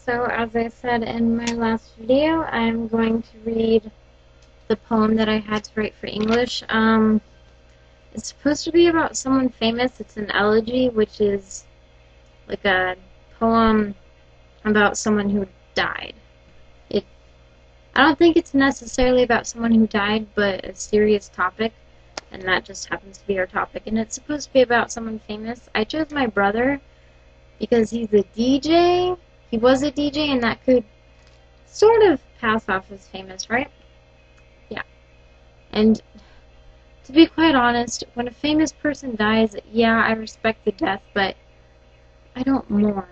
So as I said in my last video, I'm going to read the poem that I had to write for English. It's supposed to be about someone famous. It's an elegy, which is like a poem about someone who died. I don't think it's necessarily about someone who died, but a serious topic, and that just happens to be our topic. And it's supposed to be about someone famous. I chose my brother because he's a DJ. He was a DJ, and that could sort of pass off as famous, right? Yeah. And to be quite honest, when a famous person dies, yeah, I respect the death, but I don't mourn.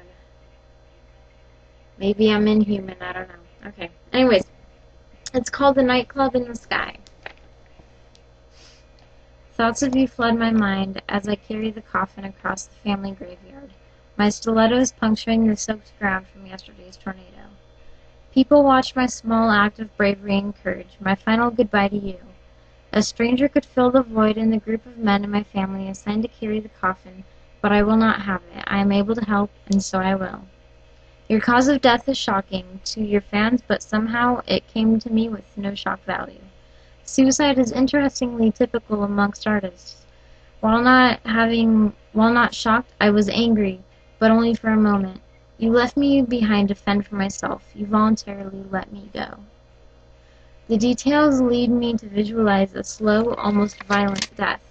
Maybe I'm inhuman, I don't know. Okay. Anyways, it's called The Nightclub in the Sky. Thoughts of you flood my mind as I carry the coffin across the family graveyard, my stilettos puncturing the soaked ground from yesterday's tornado. People watch my small act of bravery and courage, my final goodbye to you. A stranger could fill the void in the group of men in my family assigned to carry the coffin, but I will not have it. I am able to help, and so I will. Your cause of death is shocking to your fans, but somehow it came to me with no shock value. Suicide is interestingly typical amongst artists. While not shocked, I was angry, but only for a moment. You left me behind to fend for myself. You voluntarily let me go. The details lead me to visualize a slow, almost violent death.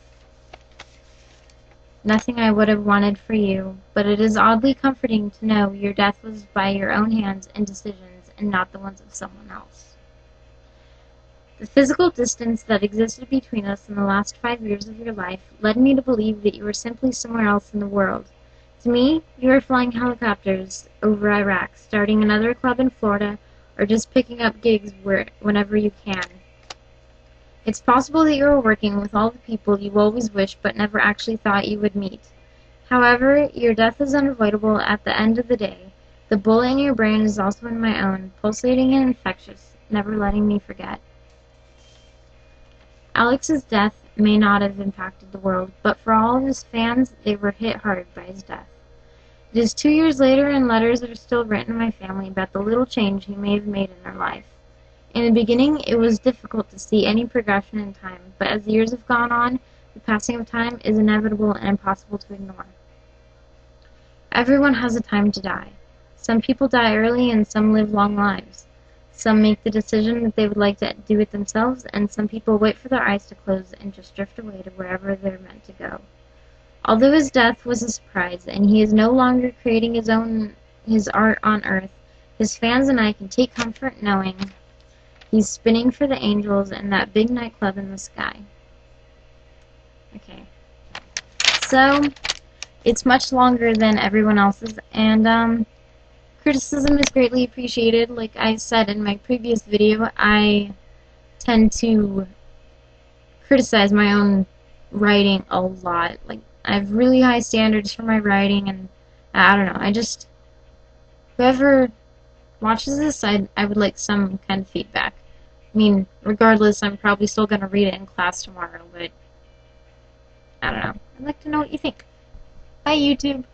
Nothing I would have wanted for you, but it is oddly comforting to know your death was by your own hands and decisions and not the ones of someone else. The physical distance that existed between us in the last 5 years of your life led me to believe that you were simply somewhere else in the world. To me, you were flying helicopters over Iraq, starting another club in Florida, or just picking up gigs whenever you can. It's possible that you are working with all the people you always wished but never actually thought you would meet. However, your death is unavoidable at the end of the day. The bullet in your brain is also in my own, pulsating and infectious, never letting me forget. Alex's death may not have impacted the world, but for all of his fans, they were hit hard by his death. It is 2 years later, and letters are still written in my family about the little change he may have made in their life. In the beginning, it was difficult to see any progression in time, but as the years have gone on, the passing of time is inevitable and impossible to ignore. Everyone has a time to die. Some people die early and some live long lives. Some make the decision that they would like to do it themselves, and some people wait for their eyes to close and just drift away to wherever they're meant to go. Although his death was a surprise, and he is no longer creating his art on earth, his fans and I can take comfort knowing he's spinning for the angels in that big nightclub in the sky. Okay. So, it's much longer than everyone else's, and criticism is greatly appreciated. Like I said in my previous video, I tend to criticize my own writing a lot. Like, I have really high standards for my writing, and I don't know, whoever watches this, I would like some kind of feedback. I mean, regardless, I'm probably still going to read it in class tomorrow, but I don't know. I'd like to know what you think. Bye, YouTube!